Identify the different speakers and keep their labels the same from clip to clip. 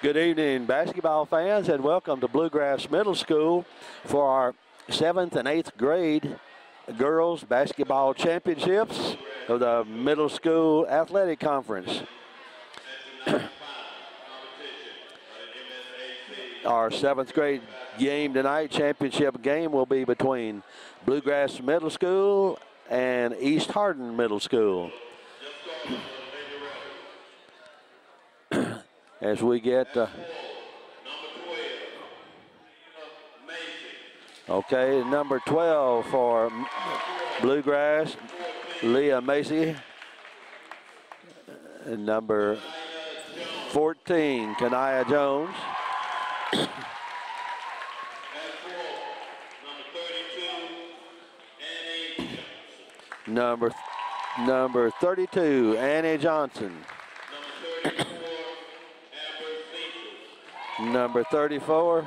Speaker 1: Good evening, basketball fans, and welcome to Bluegrass Middle School for our 7th and 8th grade girls basketball championships of the Middle School Athletic Conference. Our 7th grade game tonight, championship game, will be between Bluegrass Middle School and East Hardin Middle School. As we get okay, number 12 for Bluegrass, Leah Macy. And number 14, Kanaya Jones. Number 32, Annie Johnson. Number 34,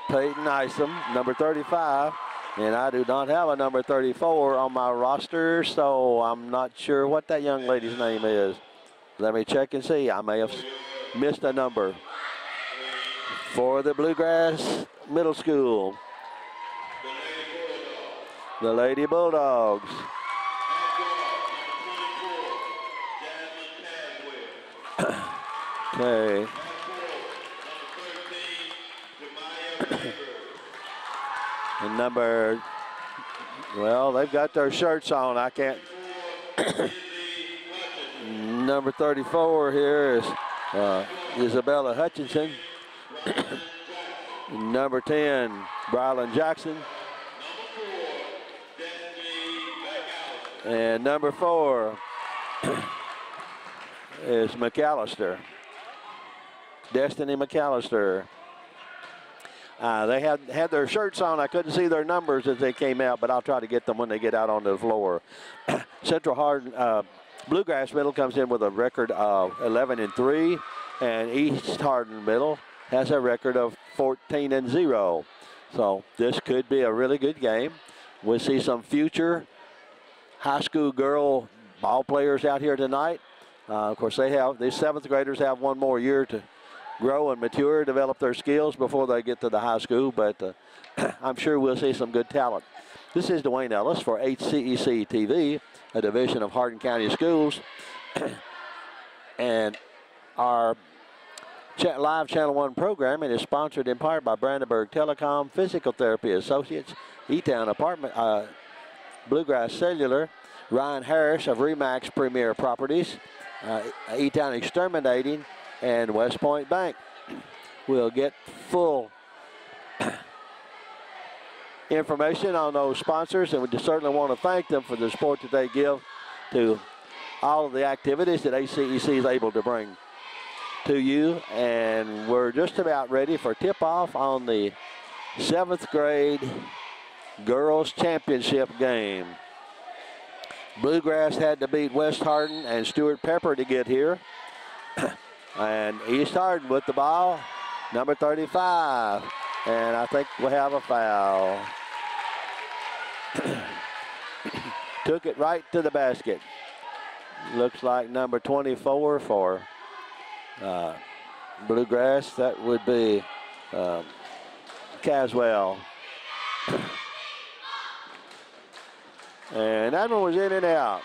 Speaker 1: Peyton Isom. Number 35, and I do not have a number 34 on my roster, so I'm not sure what that young lady's name is. Let me check and see. I may have missed a number. For the Bluegrass Middle School, the Lady Bulldogs. Okay. And number, well, they've got their shirts on. I can't. Number 34 here is Isabella Hutchinson. Number 10, Brylan Jackson. And number 4 is McAllister. Destiny McAllister. They had their shirts on. I couldn't see their numbers as they came out, but I'll try to get them when they get out onto the floor. Central Hardin, Bluegrass Middle comes in with a record of 11-3, and East Hardin Middle has a record of 14-0. So this could be a really good game. We'll see some future high school girl ball players out here tonight. Of course, these 7th graders have one more year to grow and mature, develop their skills before they get to the high school, but I'm sure we'll see some good talent. This is Dwayne Ellis for HCEC-TV, a division of Hardin County Schools. And our live Channel 1 programming is sponsored in part by Brandenburg Telecom, Physical Therapy Associates, E-Town Apartment, Bluegrass Cellular, Ryan Harris of Remax Premier Properties, E-Town Exterminating, and West Point Bank. We'll get full information on those sponsors, and we certainly want to thank them for the support that they give to all of the activities that HCEC is able to bring to you. And we're just about ready for tip-off on the 7th grade girls championship game. Bluegrass had to beat West Hardin and Stuart Pepper to get here. And East Hardin with the ball, number 35. And I think we'll have a foul. Took it right to the basket. Looks like number 24 for Bluegrass. That would be Caswell. And that one was in and out.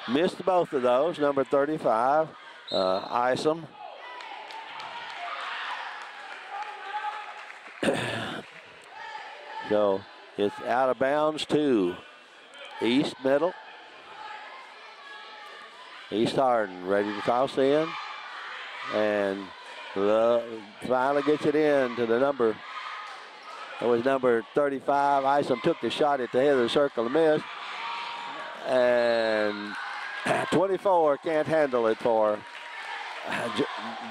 Speaker 1: Missed both of those. Number 35, Isom. So it's out of bounds to East Middle. East Hardin ready to toss in. And finally gets it in to the number. It was number 35. Isom took the shot at the head of the circle and missed. And 24 can't handle it for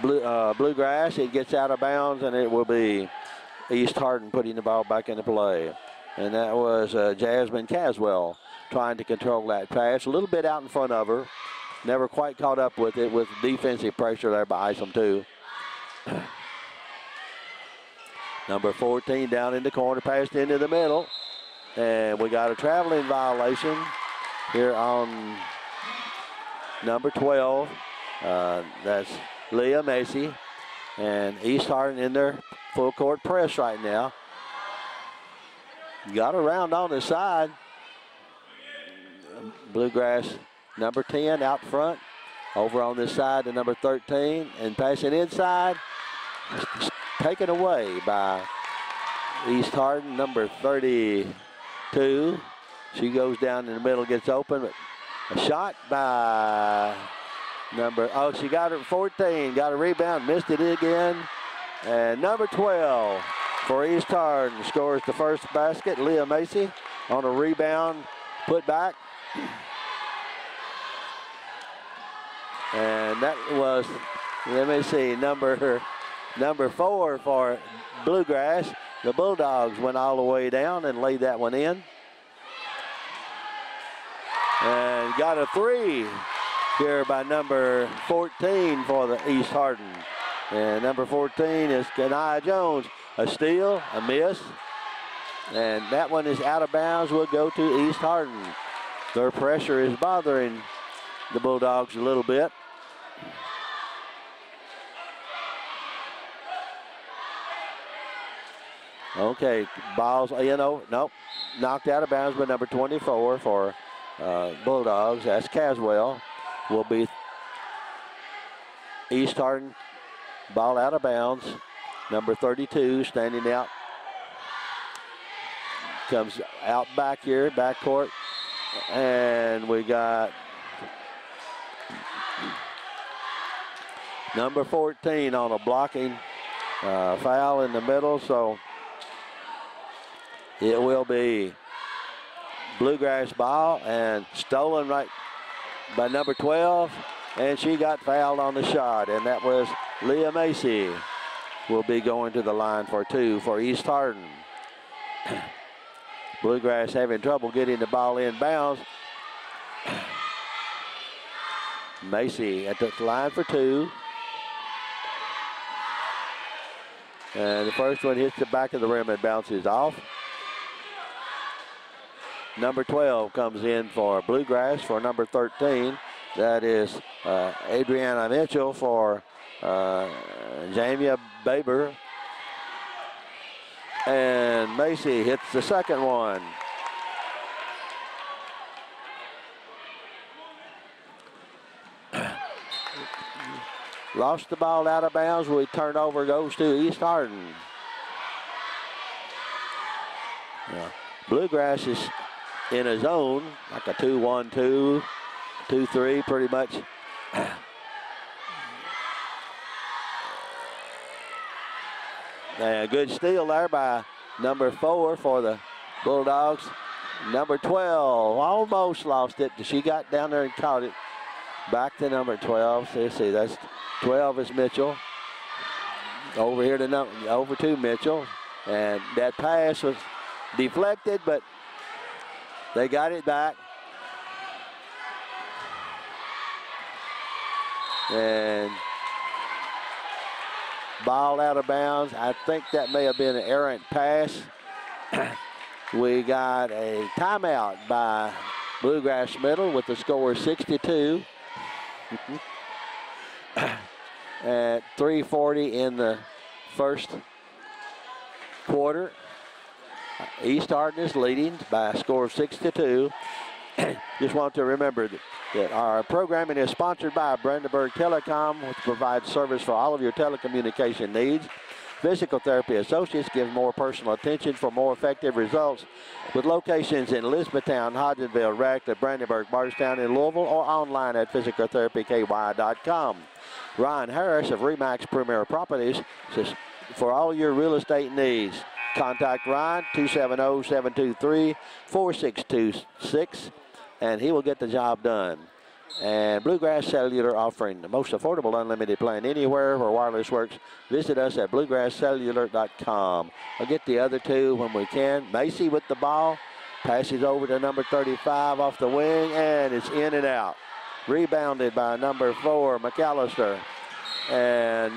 Speaker 1: Bluegrass. It gets out of bounds, and it will be East Hardin putting the ball back into play. And that was Jasmine Caswell trying to control that pass. A little bit out in front of her. never quite caught up with it with defensive pressure there by Isom too. Number 14 down in the corner, passed into the middle. And we got a traveling violation here on number 12. That's Leah Macy. And East Hardin in their full court press right now. Got around on the side. Bluegrass number 10 out front. Over on this side to number 13. And passing inside. Taken away by East Hardin, number 32. She goes down in the middle, gets open. But a shot by she got it 14. Got a rebound, missed it again. And number 12 for East Hardin scores the first basket. Leah Macy on a rebound, put back. And that was, let me see, number 4 for Bluegrass. The Bulldogs went all the way down and laid that one in. And got a 3 here by number 14 for the East Hardin. And number 14 is Kanaya Jones. A steal, a miss. And that one is out of bounds, will go to East Hardin. Their pressure is bothering the Bulldogs a little bit. Okay, balls, nope, knocked out of bounds by number 24 for Bulldogs. That's Caswell. Will be East Hardin, ball out of bounds. Number 32 standing out. Comes out back here, backcourt. And we got number 14 on a blocking foul in the middle. So it will be Bluegrass ball and stolen right by number 12. And she got fouled on the shot. And that was Leah Macy. Will be going to the line for 2 for East Hardin. Bluegrass having trouble getting the ball in bounds. Macy at the line for 2. And the first one hits the back of the rim and bounces off. Number 12 comes in for Bluegrass for number 13. That is Adriana Mitchell for Jamia Baber. And Macy hits the second one. Lost the ball out of bounds. We turn over, goes to East Hardin. Bluegrass is in a zone, like a 2-1-2, 2-3 pretty much. And a good steal there by number 4 for the Bulldogs. Number 12 almost lost it. She got down there and caught it. Back to number 12. So you see, that's 12 is Mitchell. Over here to over to Mitchell. And that pass was deflected, but they got it back. And ball out of bounds. I think that may have been an errant pass. We got a timeout by Bluegrass Middle with the score 62. At 3:40 in the first quarter. East Hardin is leading by a score of 6-2. Just want to remember that our programming is sponsored by Brandenburg Telecom, which provides service for all of your telecommunication needs. Physical Therapy Associates gives more personal attention for more effective results, with locations in Elizabethtown, Hodgenville, Radcliffe, Brandenburg, Bardstown, and Louisville, or online at physicaltherapyky.com. Ryan Harris of Remax Premier Properties says, for all your real estate needs, contact Ryan, 270-723-4626, and he will get the job done. And Bluegrass Cellular offering the most affordable unlimited plan anywhere where wireless works. Visit us at bluegrasscellular.com. We'll get the other two when we can. Macy with the ball. Passes over to number 35 off the wing, and it's in and out. Rebounded by number 4, McAllister. And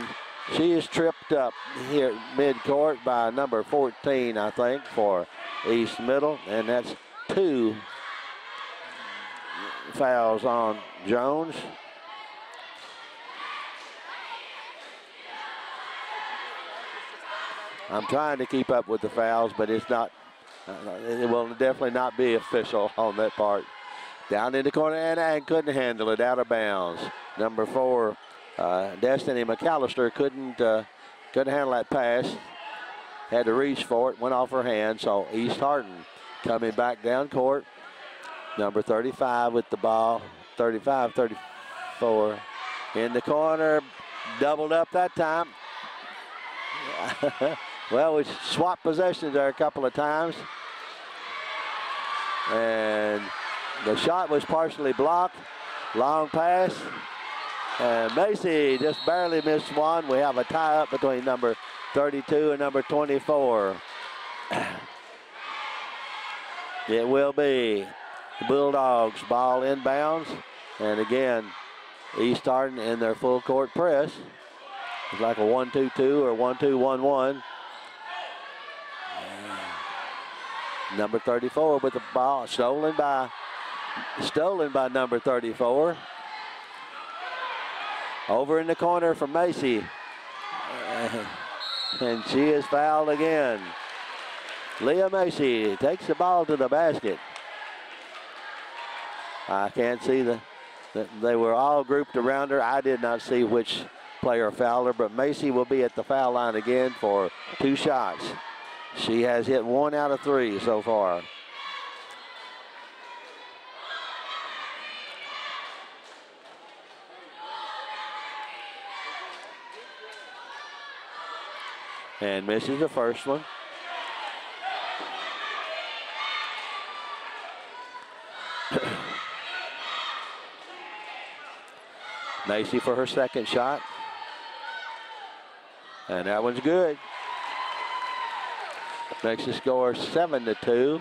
Speaker 1: she is tripped up here mid-court by number 14, I think, for East Middle. And that's 2 fouls on Jones. I'm trying to keep up with the fouls, but it's not, it will definitely not be official on that part. Down in the corner and couldn't handle it, out of bounds. Number 4, Destiny McAllister couldn't handle that pass. Had to reach for it, went off her hand. So East Hardin coming back down court. Number 35 with the ball, 35, 34. In the corner, doubled up that time. Well, we swapped possessions there a couple of times. And the shot was partially blocked. Long pass. And Macy just barely missed one. We have a tie-up between number 32 and number 24. It will be the Bulldogs ball inbounds. And again, East Hardin in their full court press. It's like a 1-2-2 or 1-2-1-1. Number 34 with the ball, stolen by number 34. Over in the corner for Macy. And she is fouled again. Leah Macy takes the ball to the basket. I can't see they were all grouped around her. I did not see which player fouled her, but Macy will be at the foul line again for 2 shots. She has hit 1 out of 3 so far. And misses the first one. Macy for her second shot. And that one's good. Makes the score 7-2.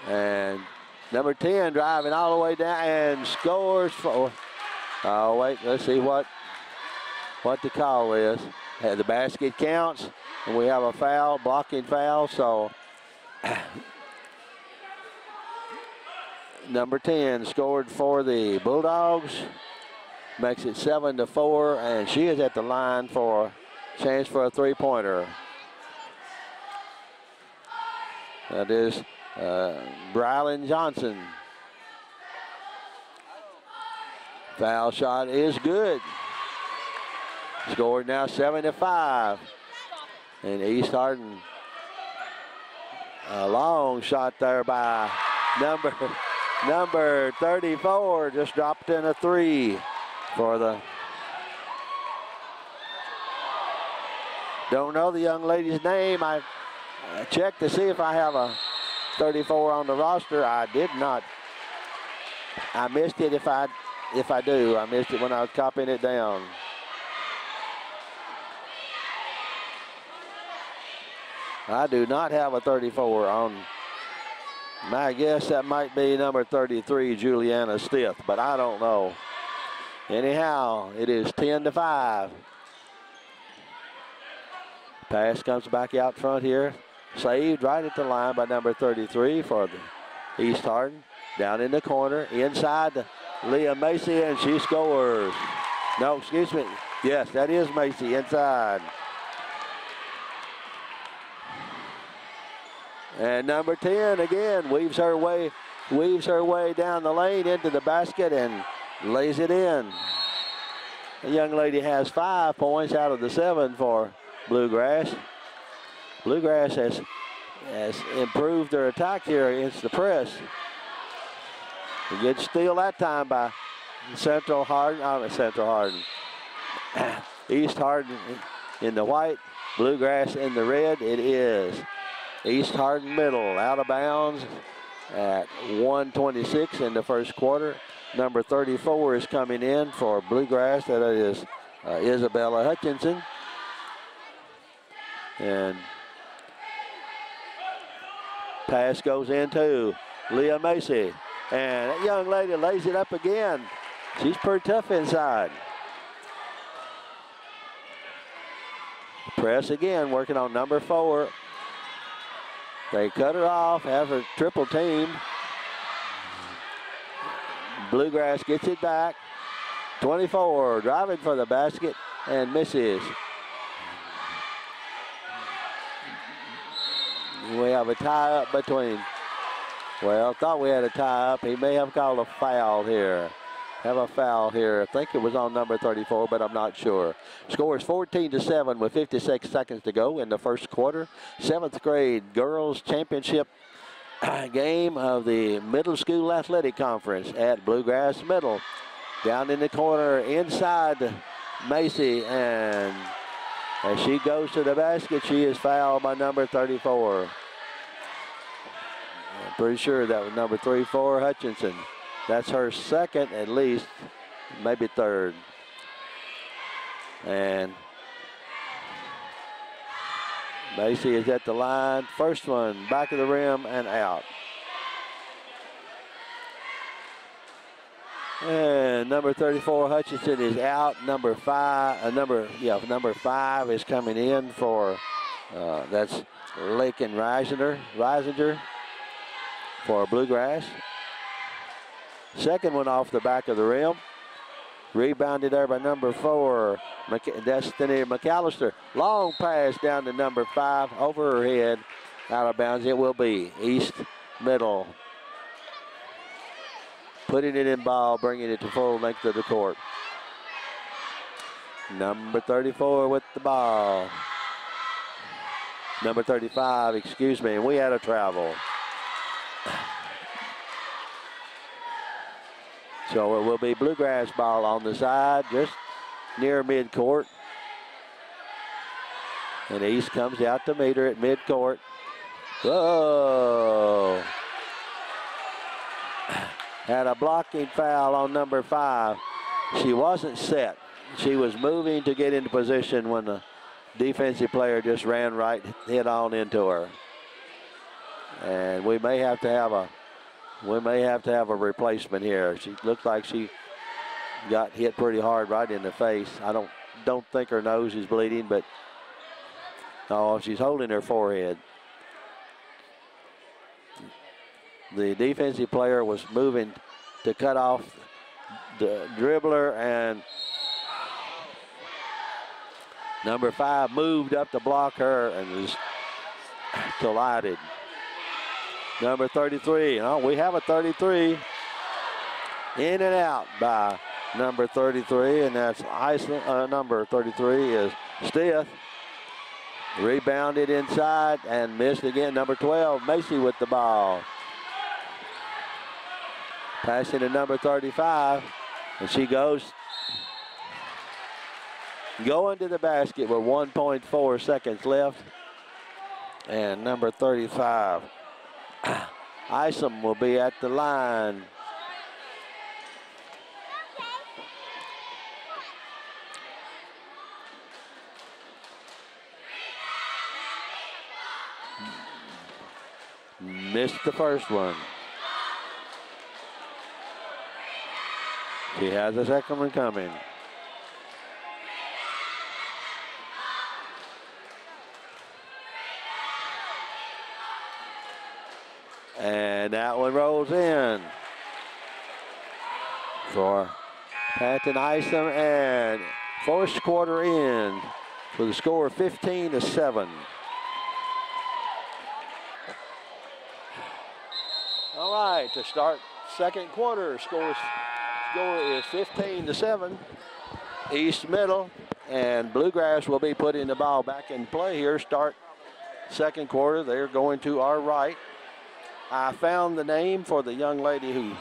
Speaker 1: And number 10 driving all the way down and scores for, oh wait, let's see what the call is. The basket counts, and we have a foul, blocking foul, so number 10 scored for the Bulldogs. Makes it 7-4, and she is at the line for a chance for a 3-pointer. That is Brylan Johnson. Foul shot is good. Scored now 7-5. And East Hardin, a long shot there by number 34, just dropped in a 3 for the, don't know the young lady's name. I checked to see if I have a 34 on the roster. I did not. I missed it if I do. I missed it when I was copying it down. I do not have a 34 on. My guess that might be number 33, Juliana Stith, but I don't know. Anyhow, it is 10-5. Pass comes back out front here. Saved right at the line by number 33 for the East Hardin. Down in the corner, inside to Leah Macy, and she scores. No, excuse me. Yes, that is Macy inside. And number 10 again weaves her way down the lane into the basket and lays it in. The young lady has 5 points out of the 7 for Bluegrass. Bluegrass has improved their attack here against the press. A good steal that time by Central Hardin. East Hardin in the white, Bluegrass in the red. It is East Hardin Middle out of bounds at 1:26 in the first quarter. Number 34 is coming in for Bluegrass. That is Isabella Hutchinson. And pass goes into Leah Macy. And that young lady lays it up again. She's pretty tough inside. Press again, working on number 4. They cut her off, have her triple team. Bluegrass gets it back. 24, driving for the basket and misses. We have a tie-up between, well, thought we had a tie-up. He may have called a foul here. Have a foul here. I think it was on number 34, but I'm not sure. Score is 14-7 with 56 seconds to go in the first quarter. 7th grade girls championship game of the Middle School Athletic Conference at Bluegrass Middle. Down in the corner inside Macy, and as she goes to the basket, she is fouled by number 34. I'm pretty sure that was number 34, Hutchinson. That's her second at least, maybe third. And Macy is at the line. First one, back of the rim and out. And number 34, Hutchinson, is out. Number 5 is coming in for, that's Lakin Reisinger for Bluegrass. Second one off the back of the rim. Rebounded there by number 4, Destiny McAllister. Long pass down to number 5, over her head, out of bounds. It will be East Middle. Putting it in ball, bringing it to full length of the court. Number 34 with the ball. Number 35, excuse me, and we had a travel. So it will be Bluegrass ball on the side, just near midcourt. And East comes out to meet her at midcourt. Whoa! Had a blocking foul on number 5. She wasn't set. She was moving to get into position when the defensive player just ran right head on into her. And we may have to have a replacement here. She looks like she got hit pretty hard right in the face. I don't think her nose is bleeding, but no, she's holding her forehead. The defensive player was moving to cut off the dribbler, and number 5 moved up to block her and was collided. Number 33, we have a 33. In and out by number 33, and that's Iceland. Number 33 is Stith. Rebounded inside and missed again. Number 12, Macy with the ball. Passing to number 35, and she goes going to the basket with 1.4 seconds left. And number 35, Isom, will be at the line. Missed the first one. She has the second one coming. And that one rolls in for Patton Isom, and first quarter in for the score 15-7. All right, to start second quarter, score is 15-7. East Middle, and Bluegrass will be putting the ball back in play here. Start second quarter. They're going to our right. I found the name for the young lady who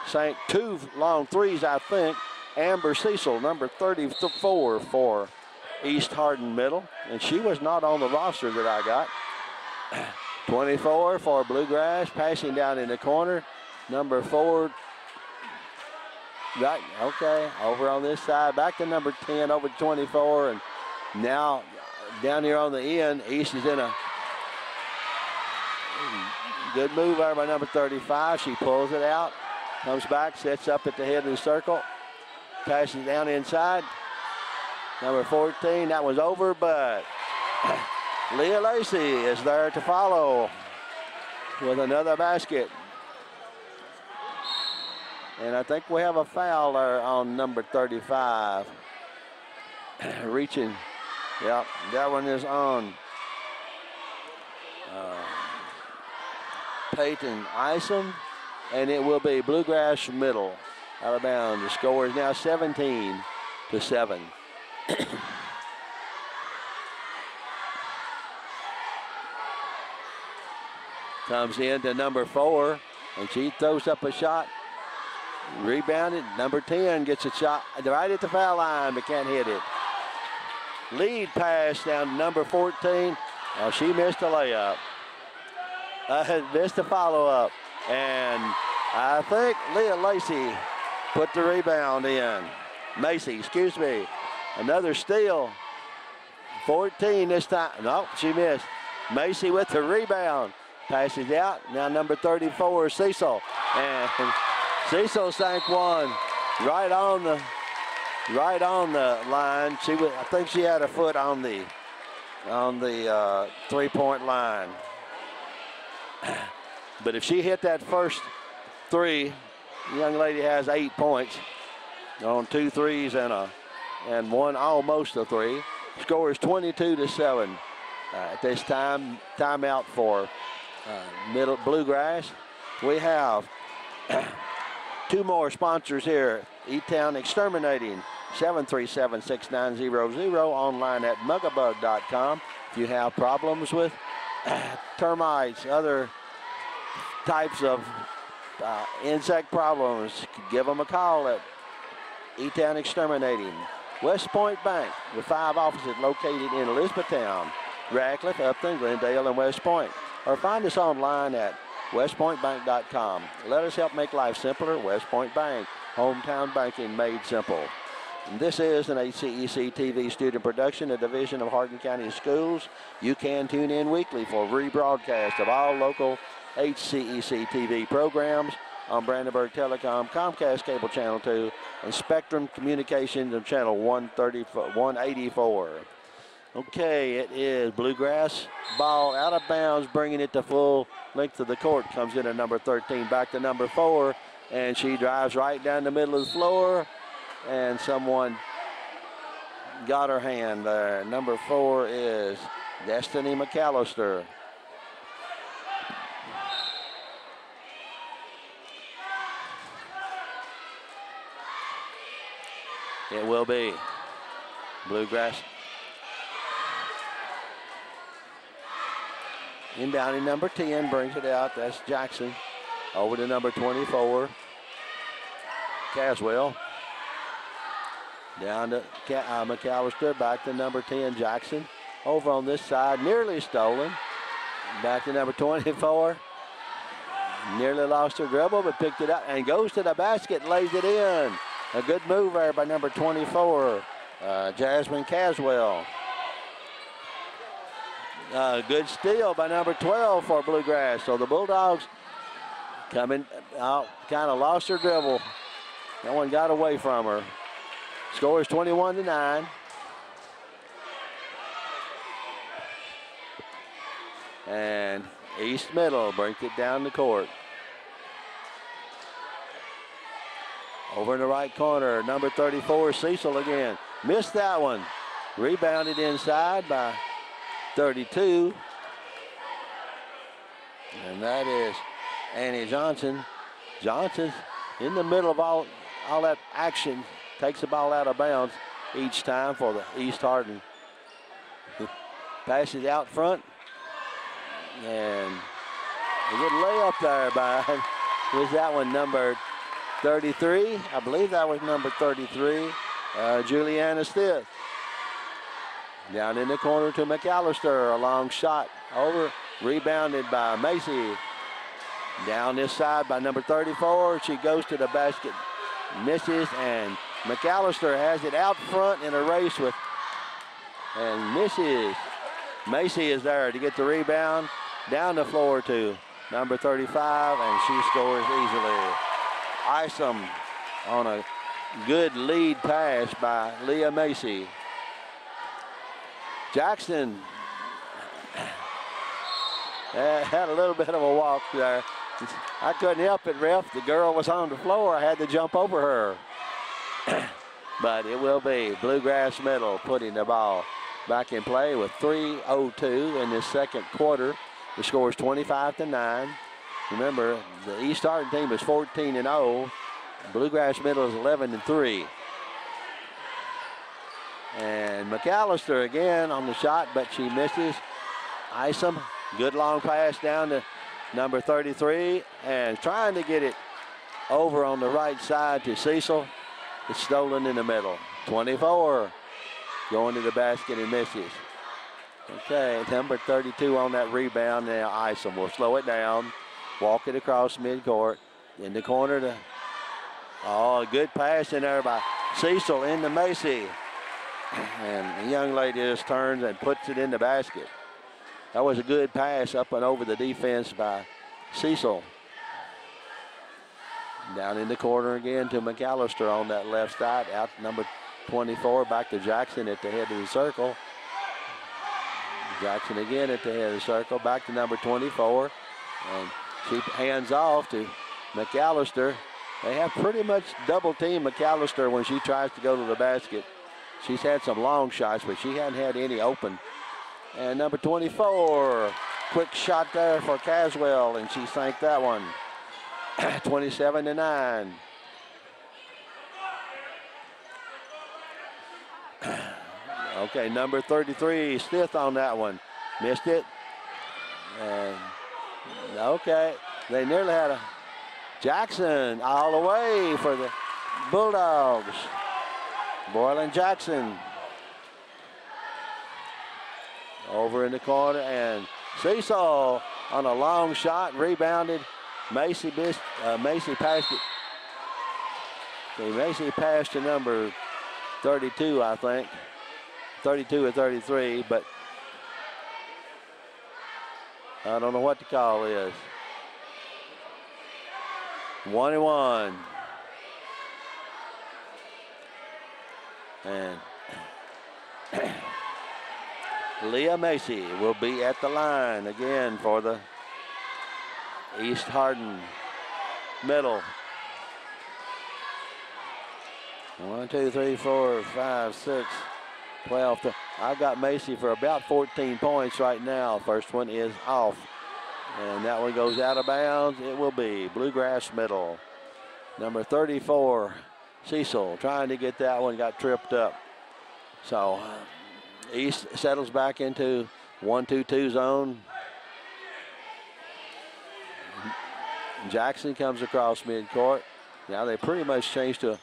Speaker 1: sank 2 long threes, I think. Amber Cecil, number 34 for East Hardin Middle, and she was not on the roster that I got. 24 for Bluegrass, passing down in the corner. Number 4, right, okay, over on this side, back to number 10, over to 24, and now down here on the end, East is in a good move there by number 35. She pulls it out. Comes back, sets up at the head of the circle. Passes down inside. Number 14, that was over, but Leah Lacey is there to follow with another basket. And I think we have a foul there on number 35. Reaching. Yep, that one is on Peyton Isom, and it will be Bluegrass middle out of bounds. The score is now 17-7. Comes in to number 4, and she throws up a shot. Rebounded. Number 10 gets a shot right at the foul line, but can't hit it. Lead pass down to number 14. Now she missed a layup. Missed a follow-up. And I think Leah Lacey put the rebound in. Macy, excuse me. Another steal. 14 this time. No, she missed. Macy with the rebound. Passes out. Now number 34, Cecil. And Cecil sank one right on the line. I think she had a foot on the 3-point line. But if she hit that first three, the young lady has 8 points on 2 threes and one almost a three. Score is 22-7. At this time, timeout for Middle Bluegrass. We have 2 more sponsors here. E-Town Exterminating, 737-6900, online at mugabug.com. If you have problems with termites, other types of insect problems, give them a call at E-Town Exterminating. West Point Bank with 5 offices located in Elizabethtown, Radcliffe, Upton, Glendale, and West Point. Or find us online at westpointbank.com. Let us help make life simpler. West Point Bank, hometown banking made simple. And this is an HCEC-TV student production, a division of Hardin County Schools. You can tune in weekly for rebroadcast of all local HCEC-TV programs on Brandenburg Telecom, Comcast Cable Channel 2, and Spectrum Communications of Channel 184. Okay, it is Bluegrass. Ball out of bounds, bringing it to full length of the court. Comes in at number 13, back to number 4, and she drives right down the middle of the floor, and someone got her hand there. Number 4 is Destiny McAllister. It will be Bluegrass. Inbounding number 10 brings it out. That's Jackson. Over to number 24, Caswell. Down to McAllister. Back to number 10, Jackson. Over on this side, nearly stolen. Back to number 24. Nearly lost her dribble, but picked it up and goes to the basket, lays it in. A good move there by number 24, Jasmine Caswell. Good steal by number 12 for Bluegrass. So the Bulldogs coming out, kind of lost her dribble. No one got away from her. Score is 21-9. And East Middle brings it down the court. Over in the right corner, number 34, Cecil again. Missed that one. Rebounded inside by 32. And that is Annie Johnson. Johnson's in the middle of all that action. Takes the ball out of bounds each time for the East Hardin. Passes out front. And a good layup there by, who's that one, number 33? I believe that was number 33, Juliana Stith. Down in the corner to McAllister, a long shot over, rebounded by Macy. Down this side by number 34, she goes to the basket, misses, and McAllister has it out front in a race with, and misses. Macy is there to get the rebound, down the floor to number 35, and she scores easily. Isom on a good lead pass by Leah Macy. Jackson had a little bit of a walk there. I couldn't help it, ref. The girl was on the floor. I had to jump over her. But it will be Bluegrass Middle putting the ball back in play with 3:02 in this second quarter. The score is 25-9. Remember, the East Hardin team is 14-0. Bluegrass Middle is 11-3. And McAllister again on the shot, but she misses. Isom, good long pass down to number 33, and trying to get it over on the right side to Cecil. It's stolen in the middle. 24 going to the basket and misses. Okay, number 32 on that rebound now. Isom will slow it down, walk it across midcourt in the corner to. Oh, a good pass in there by Cecil into Macy. And the young lady just turns and puts it in the basket. That was a good pass up and over the defense by Cecil. Down in the corner again to McAllister on that left side. Out number 24, back to Jackson at the head of the circle. Jackson again at the head of the circle. Back to number 24. And she hands off to McAllister. They have pretty much double-teamed McAllister when she tries to go to the basket. She's had some long shots, but she hadn't had any open. And number 24, quick shot there for Caswell, and she sank that one. 27-9. Okay, number 33, Stith on that one. Missed it. And okay, they nearly had a Jackson all the way for the Bulldogs. Boylan Jackson over in the corner, and Cecil on a long shot, rebounded. Macy passed it. Okay, Macy passed to number 32, I think. 32 or 33, but I don't know what the call is. 1-1. And Leah Macy will be at the line again for the East Hardin Middle. 1, 2, 3, 4, 5, 6, 12. I've got Macy for about 14 points right now. First one is off. And that one goes out of bounds. It will be Bluegrass Middle. Number 34, Cecil, trying to get that one, got tripped up. So East settles back into 1-2-2 zone. Jackson comes across midcourt. Now they pretty much changed to,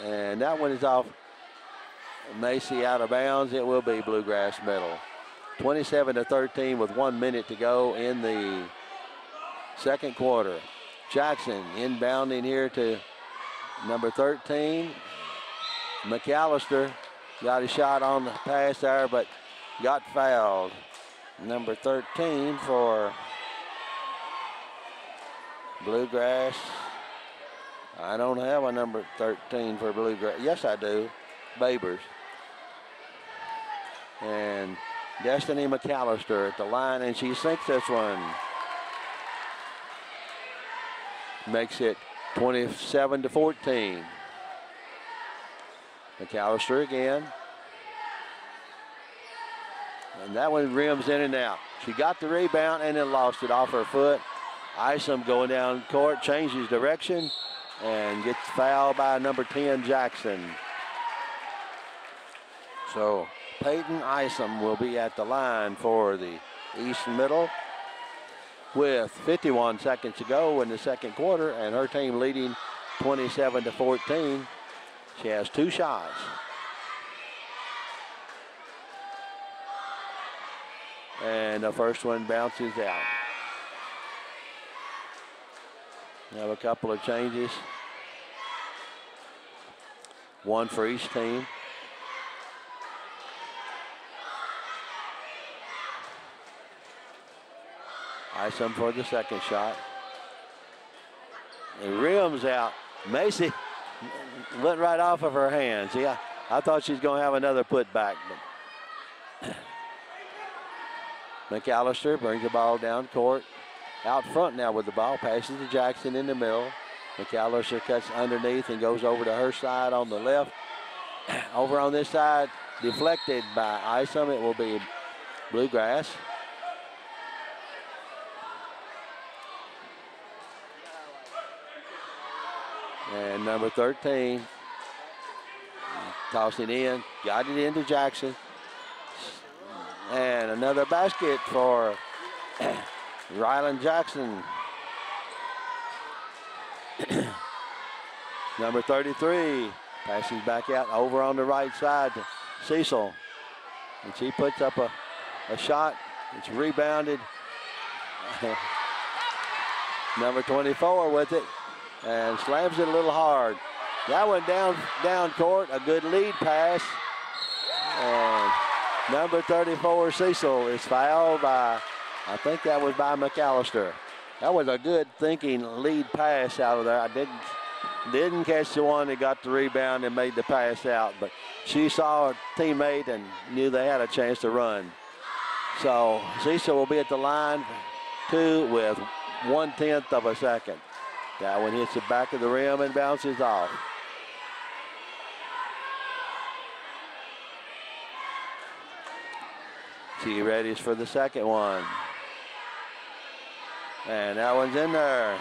Speaker 1: and that one is off. Macy out of bounds. It will be Bluegrass Middle. 27-13 with 1 minute to go in the second quarter. Jackson inbounding here to number 13. McAllister got a shot on the pass there, but got fouled. Number 13 for Bluegrass. I don't have a number 13 for Bluegrass. Yes, I do. Babers. And Destiny McAllister at the line, and she sinks this one. Makes it 27-14. McAllister again. And that one rims in and out. She got the rebound and then lost it off her foot. Isom going down court, changes direction, and gets fouled by number 10, Jackson. So Peyton Isom will be at the line for the East Middle with 51 seconds to go in the second quarter, and her team leading 27-14. She has 2 shots. And the first one bounces out. We have a couple of changes. One for each team. Isom for the second shot. It rims out. Macy went right off of her hands. Yeah, I thought she was going to have another putback. But McAllister brings the ball down court. Out front now with the ball. Passes to Jackson in the middle. McAllister cuts underneath and goes over to her side on the left. Over on this side, deflected by Isom. It will be Bluegrass. And number 13, tossing in, got it into Jackson. And another basket for Ryland Jackson. Number 33 passes back out over on the right side to Cecil. And she puts up a shot. It's rebounded. Number 24 with it and slams it a little hard. That one down court, a good lead pass. And number 34, Cecil, is fouled by, I think that was by McAllister. That was a good thinking lead pass out of there. I didn't catch the one that got the rebound and made the pass out, but she saw her teammate and knew they had a chance to run. So Cecil will be at the line, 2 with 1/10 of a second. That one hits the back of the rim and bounces off. She ready for the second one. And that one's in there.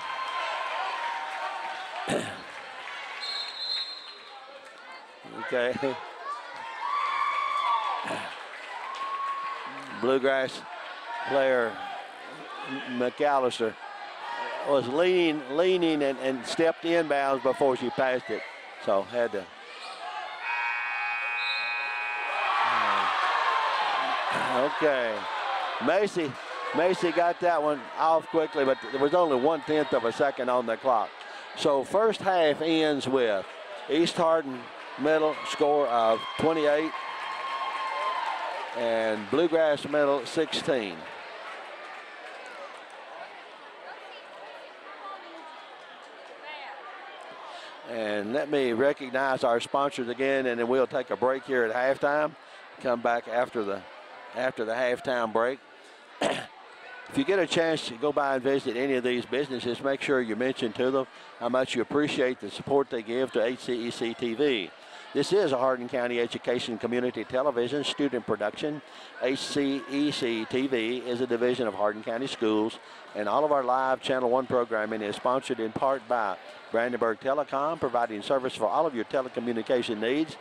Speaker 1: Okay. Bluegrass player McAllister was leaning and stepped inbounds before she passed it. So had to. Okay. Macy got that one off quickly, but there was only 1/10 of a second on the clock. So first half ends with East Hardin middle score of 28 and Bluegrass middle 16. And let me recognize our sponsors again, and then we'll take a break here at halftime. Come back after the halftime break. If you get a chance to go by and visit any of these businesses, make sure you mention to them how much you appreciate the support they give to HCEC-TV. This is a Hardin County Education Community Television student production. HCEC-TV is a division of Hardin County Schools, and all of our live Channel 1 programming is sponsored in part by Brandenburg Telecom, providing service for all of your telecommunication needs.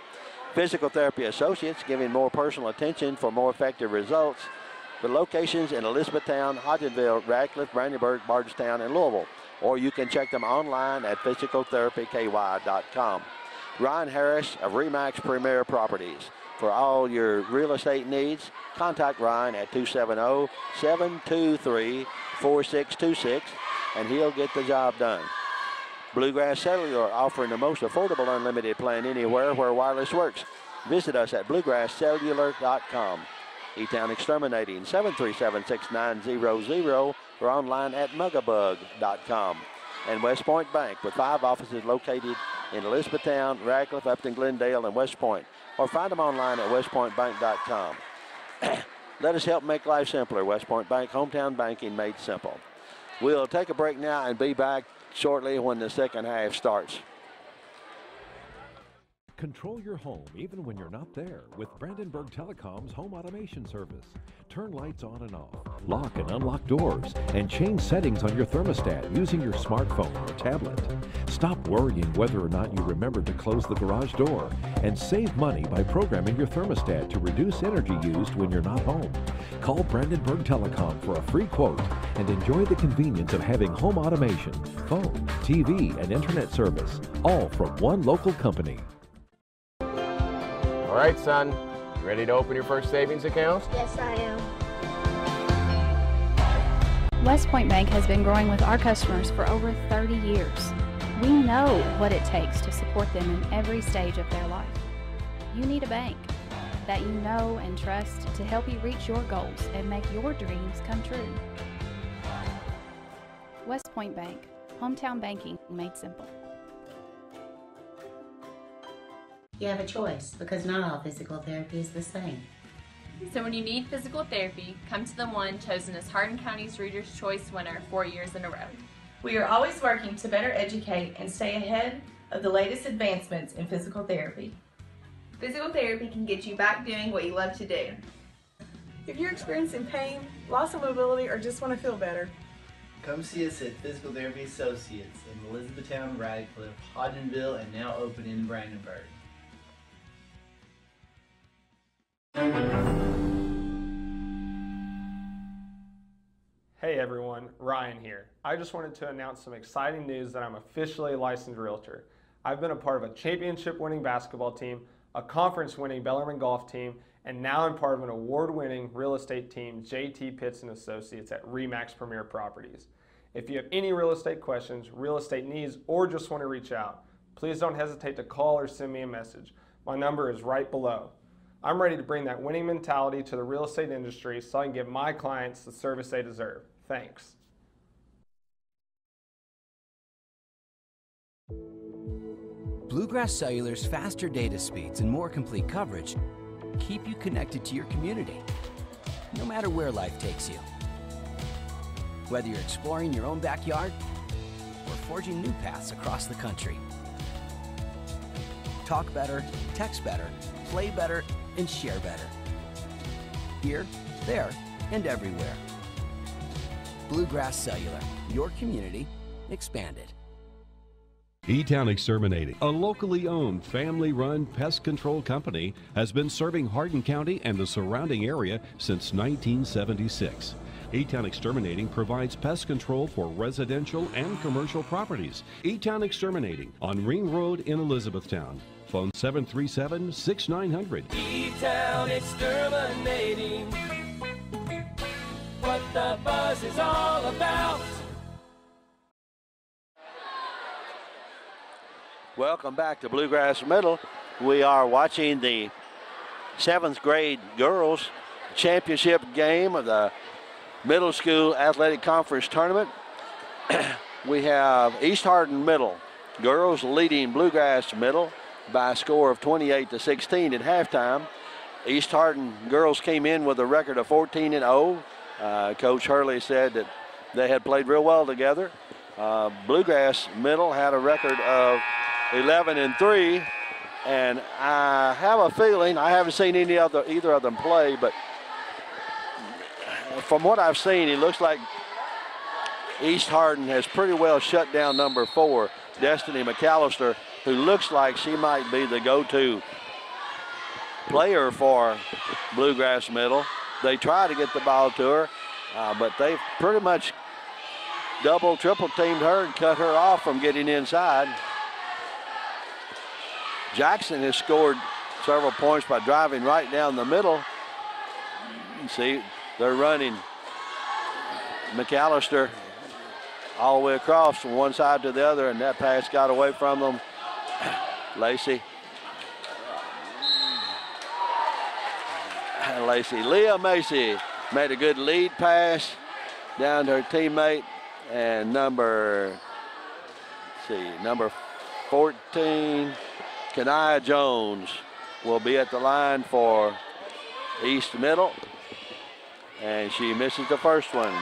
Speaker 1: Physical Therapy Associates, giving more personal attention for more effective results. The locations in Elizabethtown, Hodgenville, Radcliffe, Brandenburg, Bardstown, and Louisville. Or you can check them online at physicaltherapyky.com. Ryan Harris of Remax Premier Properties. For all your real estate needs, contact Ryan at 270-723-4626, and he'll get the job done. Bluegrass Cellular, offering the most affordable unlimited plan anywhere where wireless works. Visit us at bluegrasscellular.com. E-Town Exterminating, 737-6900, or online at mugabug.com. And West Point Bank, with 5 offices located in Elizabethtown, Radcliffe, Upton, Glendale, and West Point. Or find them online at westpointbank.com. Let us help make life simpler. West Point Bank, hometown banking made simple. We'll take a break now and be back shortly when the second half starts.
Speaker 2: Control your home even when you're not there with Brandenburg Telecom's home automation service. Turn lights on and off, lock and unlock doors, and change settings on your thermostat using your smartphone or tablet. Stop worrying whether or not you remembered to close the garage door, and save money by programming your thermostat to reduce energy used when you're not home. Call Brandenburg Telecom for a free quote and enjoy the convenience of having home automation, phone, TV, and internet service, all from one local company.
Speaker 3: All right, son, you ready to open your first savings account?
Speaker 4: Yes, I am.
Speaker 5: West Point Bank has been growing with our customers for over 30 years. We know what it takes to support them in every stage of their life. You need a bank that you know and trust to help you reach your goals and make your dreams come true. West Point Bank, Hometown banking made simple.
Speaker 4: You have a choice because not all physical therapy is the same.
Speaker 6: So when you need physical therapy, come to the one chosen as Hardin County's Reader's Choice winner 4 years in a row.
Speaker 7: We are always working to better educate and stay ahead of the latest advancements in physical therapy.
Speaker 8: Physical therapy can get you back doing what you love to do.
Speaker 9: If you're experiencing pain, loss of mobility, or just want to feel better,
Speaker 10: come see us at Physical Therapy Associates in Elizabethtown, Radcliffe, Hodgenville, and now open in Brandenburg.
Speaker 11: Hey everyone, Ryan here. I just wanted to announce some exciting news that I'm officially a licensed realtor. I've been a part of a championship-winning basketball team, a conference-winning Bellarmine golf team, and now I'm part of an award-winning real estate team, JT Pitts & Associates at RE/MAX Premier Properties. If you have any real estate questions, real estate needs, or just want to reach out, please don't hesitate to call or send me a message. My number is right below. I'm ready to bring that winning mentality to the real estate industry so I can give my clients the service they deserve. Thanks.
Speaker 12: Bluegrass Cellular's faster data speeds and more complete coverage keep you connected to your community, no matter where life takes you. Whether you're exploring your own backyard or forging new paths across the country. Talk better, text better, play better, and share better. Here, there, and everywhere. Bluegrass Cellular, your community expanded.
Speaker 2: E-Town Exterminating, a locally owned, family-run pest control company, has been serving Hardin County and the surrounding area since 1976. E-Town Exterminating provides pest control for residential and commercial properties. E-Town Exterminating on Ring Road in Elizabethtown. Phone 737-6900.
Speaker 13: E-Town Exterminating, what the buzz is all about.
Speaker 1: Welcome back to Bluegrass Middle. We are watching the 7th grade girls championship game of the Middle School Athletic Conference Tournament. We have East Hardin Middle girls leading Bluegrass Middle by a score of 28-16 at halftime. East Hardin girls came in with a record of 14-0. Coach Hurley said that they had played real well together. Bluegrass Middle had a record of 11-3, and I have a feeling, I haven't seen either of them play, but from what I've seen, it looks like East Hardin has pretty well shut down number 4, Destiny McAllister, who looks like she might be the go-to player for Bluegrass Middle. They try to get the ball to her, but they've pretty much double, triple teamed her and cut her off from getting inside. Jackson has scored several points by driving right down the middle. You see, they're running McAllister all the way across from one side to the other, and that pass got away from them. Leah Macy made a good lead pass down to her teammate, and number 14, Kanaya Jones, will be at the line for East Middle, and she misses the first one.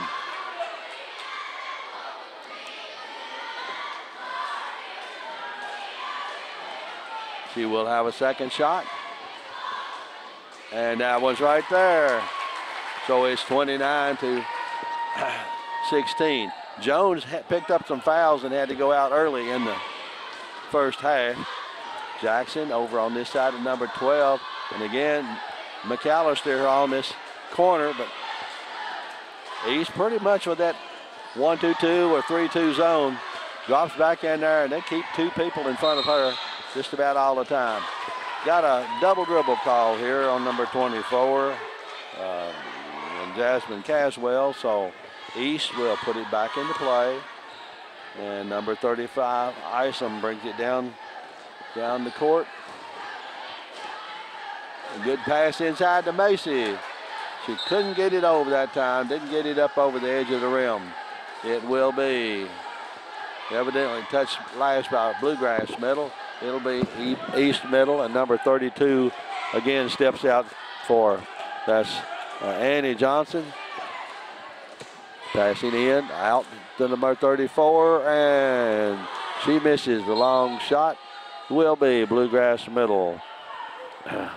Speaker 1: She will have a second shot, and that one's right there. So it's 29-16. Jones picked up some fouls and had to go out early in the first half. Jackson over on this side of number 12. And again, McAllister on this corner, but he's pretty much with that 1-2-2 or 3-2 zone. Drops back in there, and they keep 2 people in front of her just about all the time. Got a double dribble call here on number 24, and Jasmine Caswell, so East will put it back into play. And number 35, Isom, brings it down the court. A good pass inside to Macy. She couldn't get it over that time, didn't get it up over the edge of the rim. It will be Evidently touched last by Bluegrass Middle. It'll be East Middle, and number 32 again steps out for, that's Annie Johnson. Passing in, out to number 34, and she misses the long shot. Will be Bluegrass Middle. Well,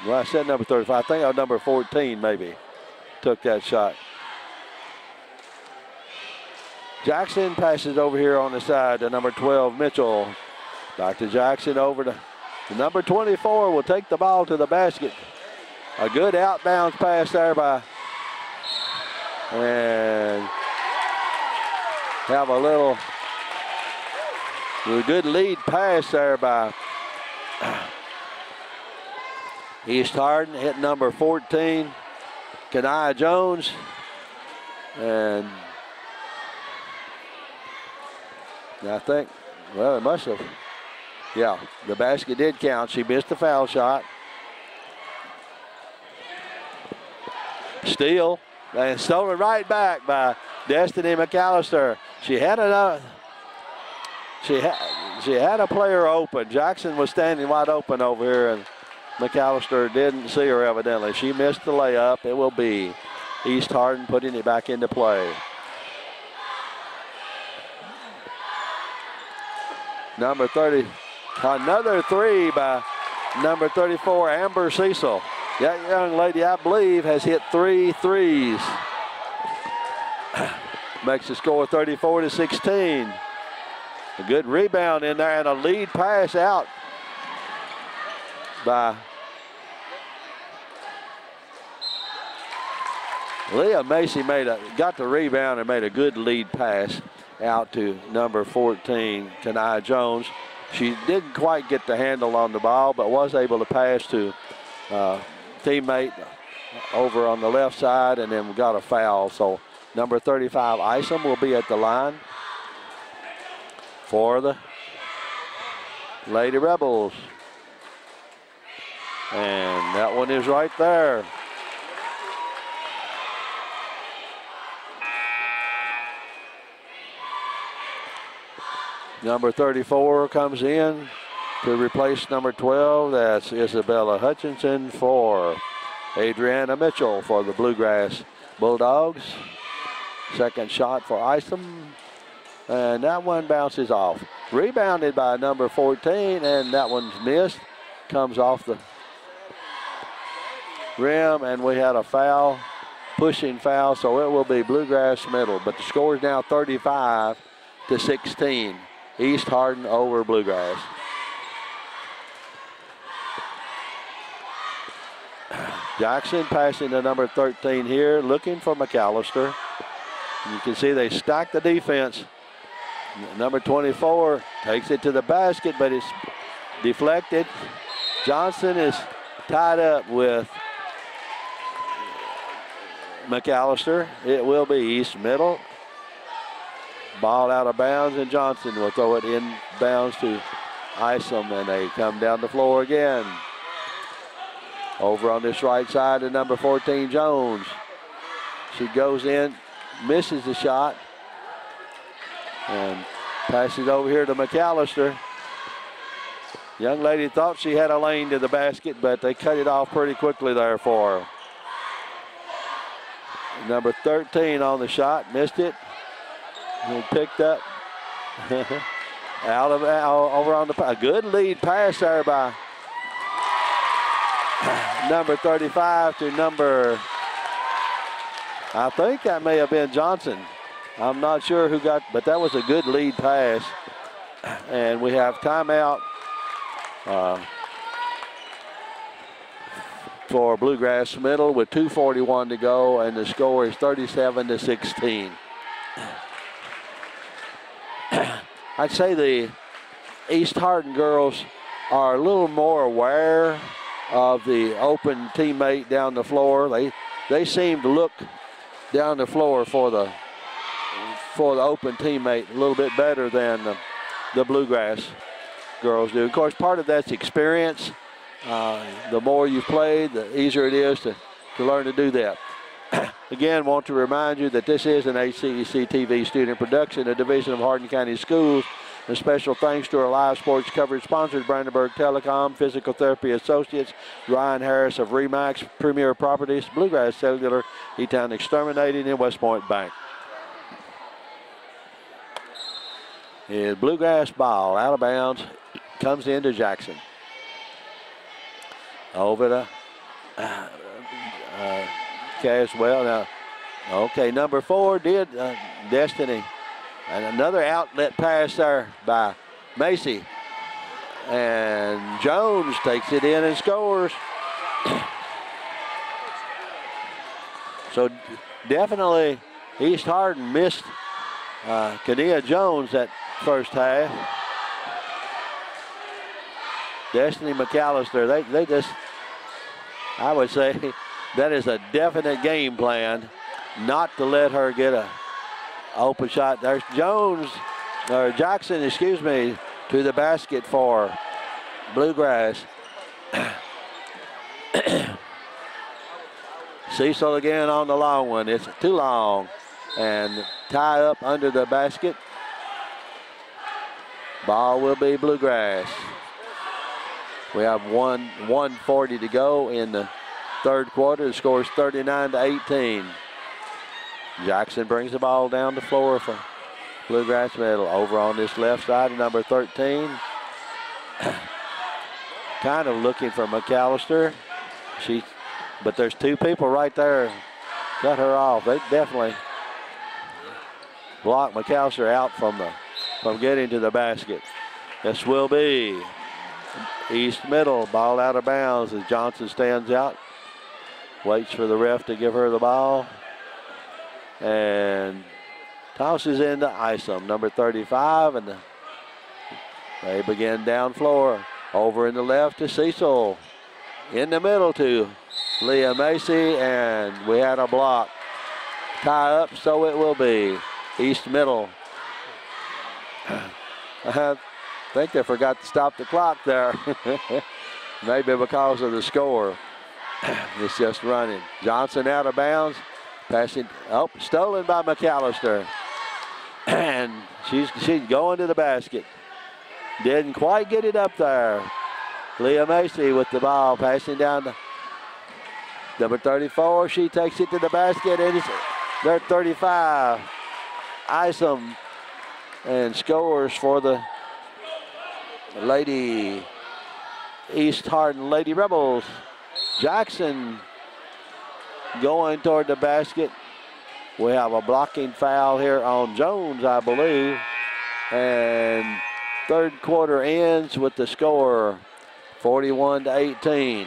Speaker 1: I said number 35. I think number 14 maybe took that shot. Jackson passes over here on the side to number 12, Mitchell. Dr. Jackson over to number 24 will take the ball to the basket. A good outbounds pass there by, and have a good lead pass there by East Hardin. Hit number 14, Kanaya Jones. And I think, well, it must have. Yeah, the basket did count. She missed the foul shot. Steal, and stolen right back by Destiny McAllister. She had a player open. Jackson was standing wide open over here, and McAllister didn't see her evidently. She missed the layup. It will be East Hardin putting it back into play. Number 30, another three by number 34, Amber Cecil. That young lady, I believe, has hit 3 threes. Makes the score 34-16. A good rebound in there and a lead pass out by Leah Macy. Got the rebound and made a good lead pass out to number 14, Kanaya Jones. She didn't quite get the handle on the ball, but was able to pass to teammate over on the left side, and then got a foul. So number 35, Isom, will be at the line for the Lady Rebels. And that one is right there. Number 34 comes in to replace number 12. That's Isabella Hutchinson for Adriana Mitchell for the Bluegrass Bulldogs. Second shot for Isom, and that one bounces off. Rebounded by number 14, and that one's missed. Comes off the rim, and we had a foul, pushing foul, so it will be Bluegrass Middle. But the score is now 35-16. East Hardin over Bluegrass. Jackson passing to number 13 here, looking for McAllister. You can see they stack the defense. Number 24 takes it to the basket, but it's deflected. Johnson is tied up with McAllister. It will be East Middle. Ball out of bounds, and Johnson will throw it in bounds to Isom, and they come down the floor again. Over on this right side to number 14, Jones. She goes in, misses the shot, and passes over here to McAllister. Young lady thought she had a lane to the basket, but they cut it off pretty quickly there for her. Number 13 on the shot, missed it. He picked up over on a good lead pass there by number 35 to number, I think that may have been Johnson. I'm not sure who got, but that was a good lead pass. And we have timeout for Bluegrass Middle with 2:41 to go, and the score is 37-16. I'd say the East Hardin girls are a little more aware of the open teammate down the floor. They seem to look down the floor for the open teammate a little bit better than the Bluegrass girls do. Of course, part of that's experience. The more you've played, the easier it is to learn to do that. again want to remind you that this is an HCEC-TV student production, a division of Hardin County Schools. And special thanks to our live sports coverage sponsors, Brandenburg Telecom, Physical Therapy Associates, Ryan Harris of Remax, Premier Properties, Bluegrass Cellular, E-Town Exterminating, and West Point Bank. Is Bluegrass ball out of bounds, comes into Jackson. Over to Caswell. Now, okay, number 4 did Destiny. And another outlet pass there by Macy. And Jones takes it in and scores. So definitely East Hardin missed Kania Jones that first half. Destiny McAllister, they just, I would say that is a definite game plan not to let her get a open shot. There's Jackson, excuse me, to the basket for Bluegrass. Cecil again on the long one. It's too long. And tie up under the basket. Ball will be Bluegrass. We have 1:40 to go in the third quarter. The score is 39-18. Jackson brings the ball down the floor for Bluegrass Middle. Over on this left side, number 13. Kind of looking for McAllister. But there's 2 people right there. Cut her off. They definitely block McAllister out from getting to the basket. This will be East Middle. Ball out of bounds as Johnson stands out. Waits for the ref to give her the ball. And tosses into Isom, number 35, and they begin down floor. Over in the left to Cecil. In the middle to Leah Macy, and we had a block. Tie up, so it will be East Middle. I think they forgot to stop the clock there. Maybe because of the score. It's just running. Johnson out of bounds. Passing, stolen by McAllister. And she's going to the basket. Didn't quite get it up there. Leah Macy with the ball, passing down to number 34. She takes it to the basket, and it's their 35. Isom, and scores for the Lady East Hardin Lady Rebels. Jackson going toward the basket. We have a blocking foul here on Jones, I believe. And third quarter ends with the score 41-18.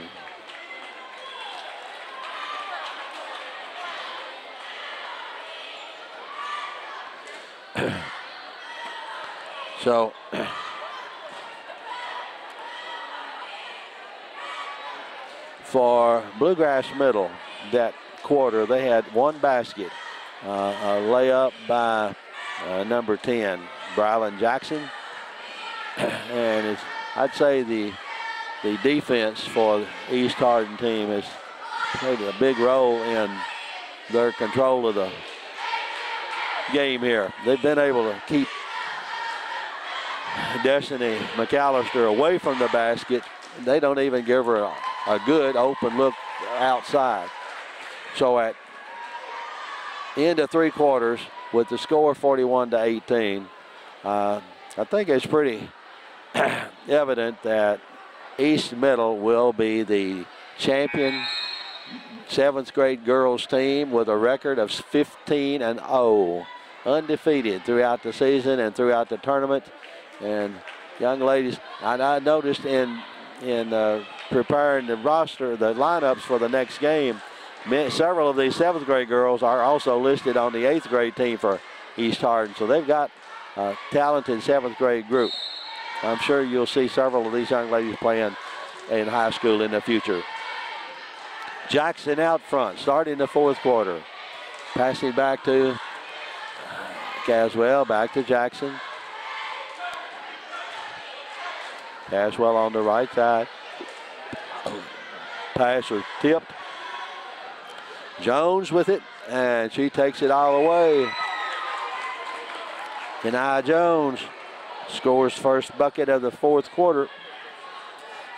Speaker 1: So for Bluegrass Middle, that quarter, they had one basket, a layup by number 10, Brylan Jackson. And I'd say the defense for the East Hardin team has played a big role in their control of the game here. They've been able to keep Destiny McAllister away from the basket. They don't even give her a good open look outside. So at end of three quarters with the score 41-18, I think it's pretty evident that East Middle will be the champion 7th grade girls team with a record of 15-0, undefeated throughout the season and throughout the tournament. And young ladies, I noticed in preparing the roster, the lineups for the next game, several of these 7th grade girls are also listed on the 8th grade team for East Hardin. So they've got a talented 7th grade group. I'm sure you'll see several of these young ladies playing in high school in the future. Jackson out front, starting the fourth quarter. Passing back to Caswell, back to Jackson. Caswell on the right side. Pass was tipped. Jones with it, and she takes it all away. Kenai Jones scores first bucket of the fourth quarter.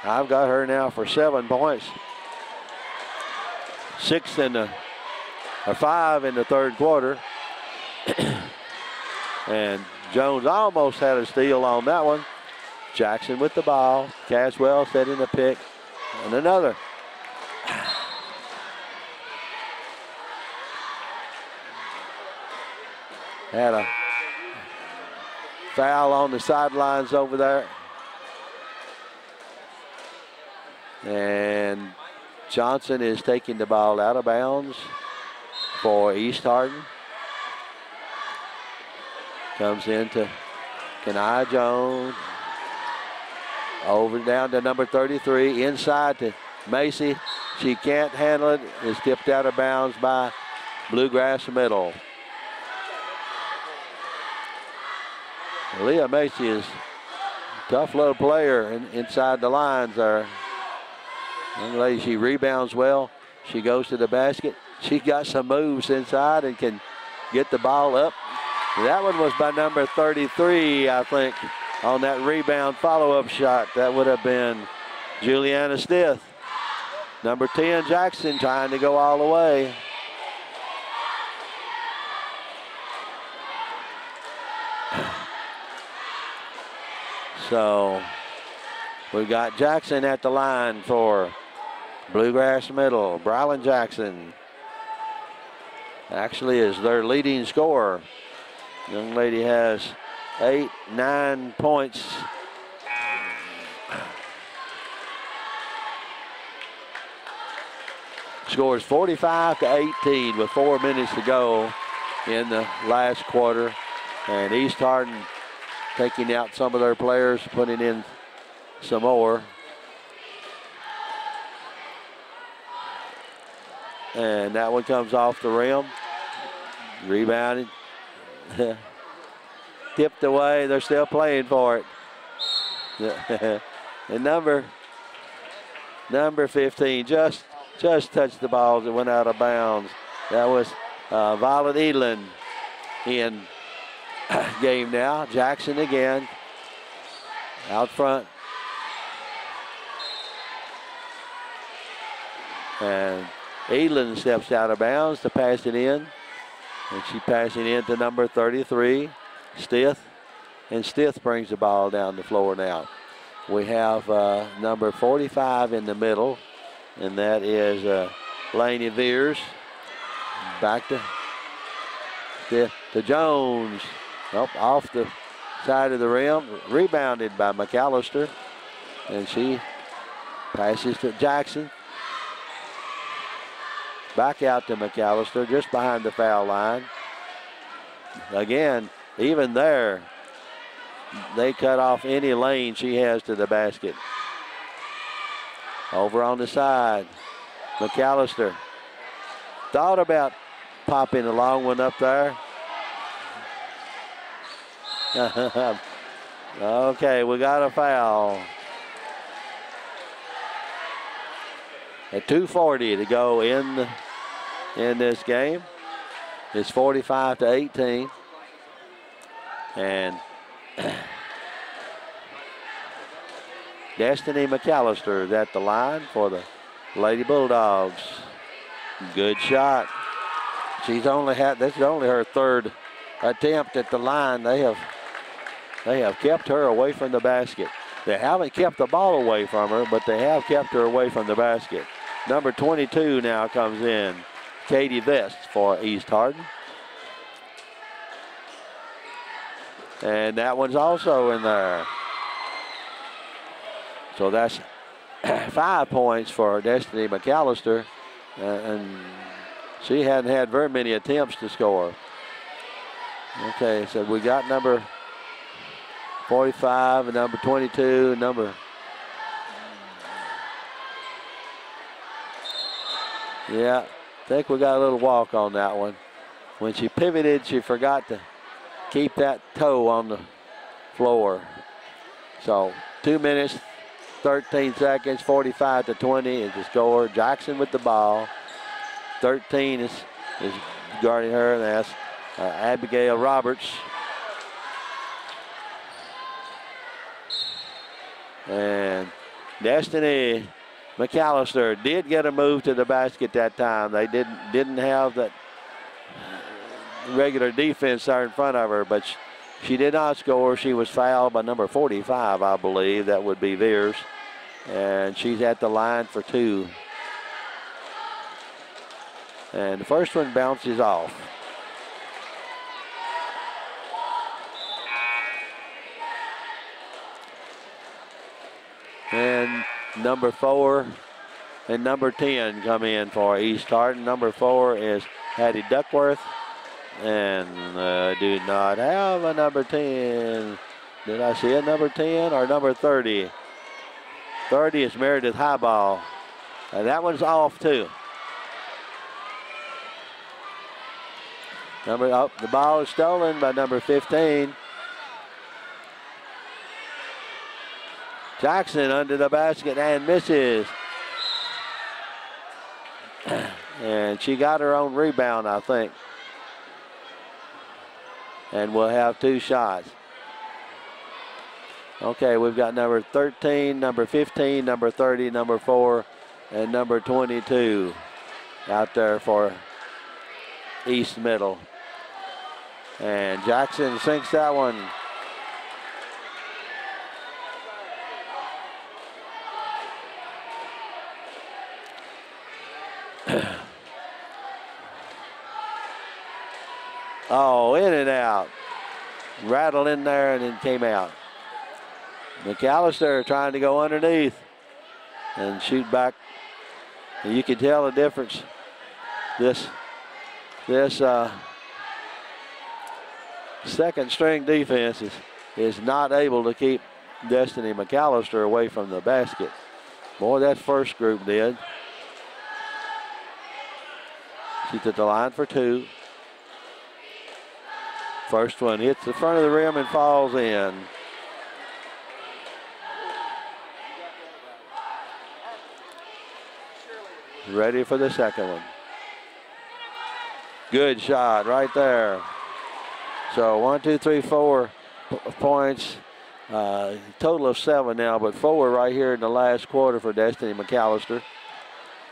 Speaker 1: I've got her now for 7 points. 5 in the third quarter. And Jones almost had a steal on that one. Jackson with the ball. Caswell setting the pick. And another. Had a foul on the sidelines over there. And Johnson is taking the ball out of bounds for East Hardin. Comes into Kenai Jones. Over down to number 33. Inside to Macy. She can't handle it. It's tipped out of bounds by Bluegrass Middle. Leah Macy is a tough little player inside the lines there. Young lady, she rebounds well. She goes to the basket. She got some moves inside and can get the ball up. That one was by number 33, I think, on that rebound follow-up shot. That would have been Juliana Stith. Number 10, Jackson, trying to go all the way. So we've got Jackson at the line for Bluegrass Middle. Brylan Jackson actually is their leading scorer. Young lady has 9 points. Scores 45-18 with 4 minutes to go in the last quarter. And East Hardin taking out some of their players, putting in some more. And that one comes off the rim. Rebounded. Tipped away. They're still playing for it. And number 15 just touched the ball as it went out of bounds. That was Violet Edlin in game now. Jackson again out front. And Edlin steps out of bounds to pass it in. And she passing in to number 33, Stith. And Stith brings the ball down the floor now. We have number 45 in the middle, and that is Laney Veers. Back to Stith to Jones. Nope, off the side of the rim. Rebounded by McAllister. And she passes to Jackson. Back out to McAllister, just behind the foul line. Again, even there, they cut off any lane she has to the basket. Over on the side, McAllister thought about popping a long one up there. Okay, we got a foul. At 2:40 to go in this game. It's 45-18. And Destiny McAllister is at the line for the Lady Bulldogs. Good shot. This is only her third attempt at the line. They have kept her away from the basket. They haven't kept the ball away from her, but they have kept her away from the basket. Number 22 now comes in, Katie Vest for East Hardin. And that one's also in there. So that's 5 points for Destiny McAllister. And she hadn't had very many attempts to score. Okay, so we got number 45 and number 22, yeah, I think we got a little walk on that one. When she pivoted, she forgot to keep that toe on the floor. So 2 minutes, 13 seconds, 45-20 is the score. Jackson with the ball. 13 is guarding her, and that's Abigail Roberts. And Destiny McAllister did get a move to the basket that time. They didn't have that regular defense there in front of her, but she did not score. She was fouled by number 45, I believe. That would be Veers. And she's at the line for 2. And the first one bounces off. And number 4 and number 10 come in for East Hardin. Number 4 is Hattie Duckworth. And do not have a number 10. Did I see a number 10 or number 30? 30 is Meredith Highball. And that one's off too. The ball is stolen by number 15. Jackson under the basket and misses. And she got her own rebound, I think. And we'll have 2 shots. Okay, we've got number 13, number 15, number 30, number 4, and number 22 out there for East Middle. And Jackson sinks that one. Oh, in and out. Rattled in there and then came out. McAllister trying to go underneath and shoot back. And you can tell the difference. This second string defense is not able to keep Destiny McAllister away from the basket. Boy, that first group did. She's at the line for 2. First one hits the front of the rim and falls in. Ready for the second one. Good shot right there. So 1, 2, 3, 4 points. Total of 7 now, but 4 right here in the last quarter for Destiny McAllister.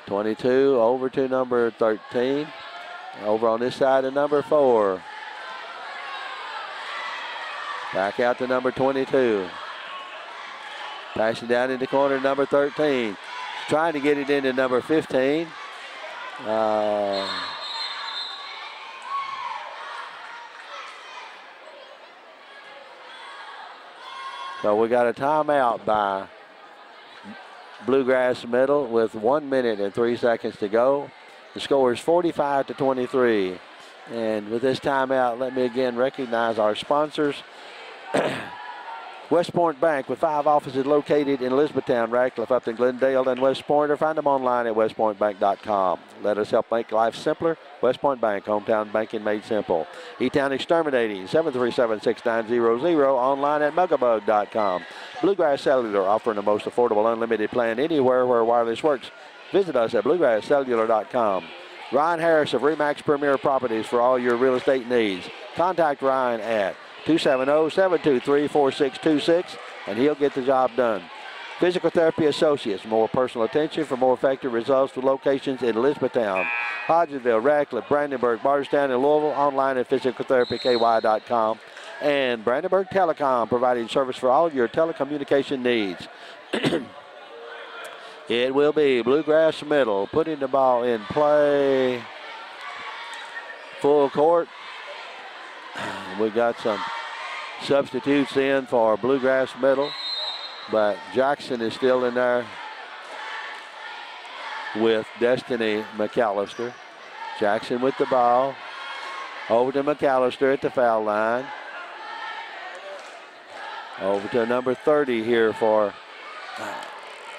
Speaker 1: 22 over to number 13. Over on this side of number 4. Back out to number 22. Passing down in the corner, number 13. Trying to get it into number 15. So we got a timeout by Bluegrass Middle with 1 minute and 3 seconds to go. The score is 45-23. And with this timeout, let me again recognize our sponsors. West Point Bank with 5 offices located in Elizabethtown, Radcliffe, Upton, Glendale, and West Point, or find them online at westpointbank.com. Let us help make life simpler. West Point Bank, hometown banking made simple. E-Town Exterminating, 737-6900, online at mugabug.com. Bluegrass Cellular, offering the most affordable unlimited plan anywhere where wireless works. Visit us at bluegrasscellular.com. Ryan Harris of Remax Premier Properties for all your real estate needs. Contact Ryan at 270-723-4626, and he'll get the job done. Physical Therapy Associates, more personal attention for more effective results with locations in Elizabethtown, Hodgenville, Radcliffe, Brandenburg, Barstown, and Louisville, online at physicaltherapyky.com. And Brandenburg Telecom, providing service for all your telecommunication needs. It will be Bluegrass Middle putting the ball in play. Full court. We got some substitutes in for Bluegrass Middle, but Jackson is still in there with Destiny McAllister. Jackson with the ball. Over to McAllister at the foul line. Over to number 30 here for,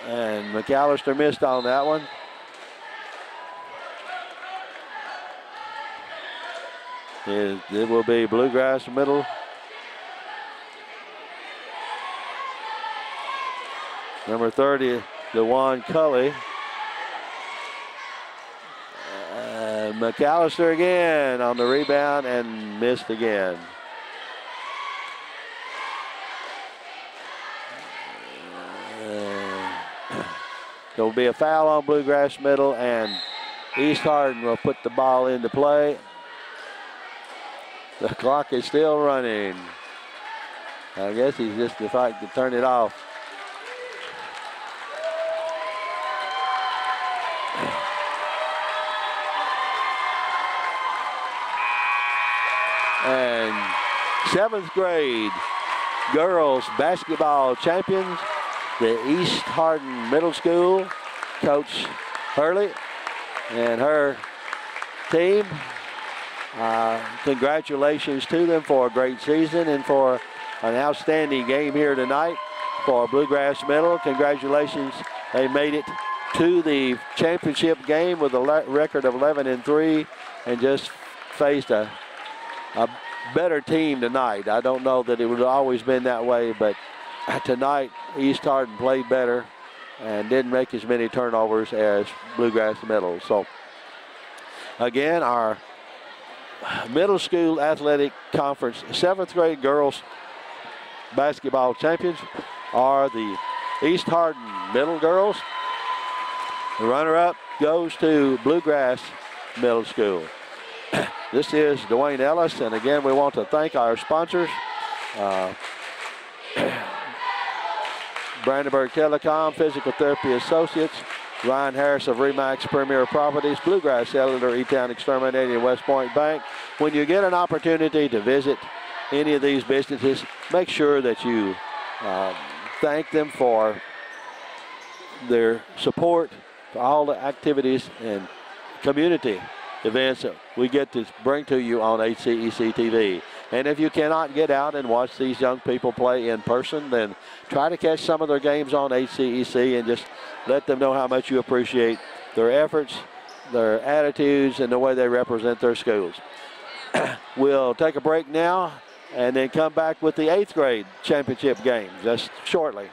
Speaker 1: and McAllister missed on that one. It will be Bluegrass Middle. Number 30, DeJuan Cully. McAllister again on the rebound and missed again. There will be a foul on Bluegrass Middle, and East Hardin will put the ball into play. The clock is still running. I guess he's just decided to turn it off. And 7th grade girls basketball champions, the East Hardin Middle School, Coach Hurley and her team. Congratulations to them for a great season and for an outstanding game here tonight for Bluegrass Middle. Congratulations, they made it to the championship game with a record of 11-3 and just faced a better team tonight. I don't know that it would have always been that way, but tonight East Hardin played better and didn't make as many turnovers as Bluegrass Middle. So again, our middle school athletic conference 7th grade girls basketball champions are the East Hardin Middle girls. The runner-up goes to Bluegrass Middle School. This is Dwayne Ellis, and again, we want to thank our sponsors. Brandenburg Telecom, Physical Therapy Associates, Ryan Harris of Remax Premier Properties, Bluegrass Cellular, E-Town Exterminating, and West Point Bank. When you get an opportunity to visit any of these businesses, make sure that you thank them for their support for all the activities and community events that we get to bring to you on HCEC-TV. And if you cannot get out and watch these young people play in person, then try to catch some of their games on HCEC and just let them know how much you appreciate their efforts, their attitudes, and the way they represent their schools. We'll take a break now and then come back with the 8th grade championship game just shortly.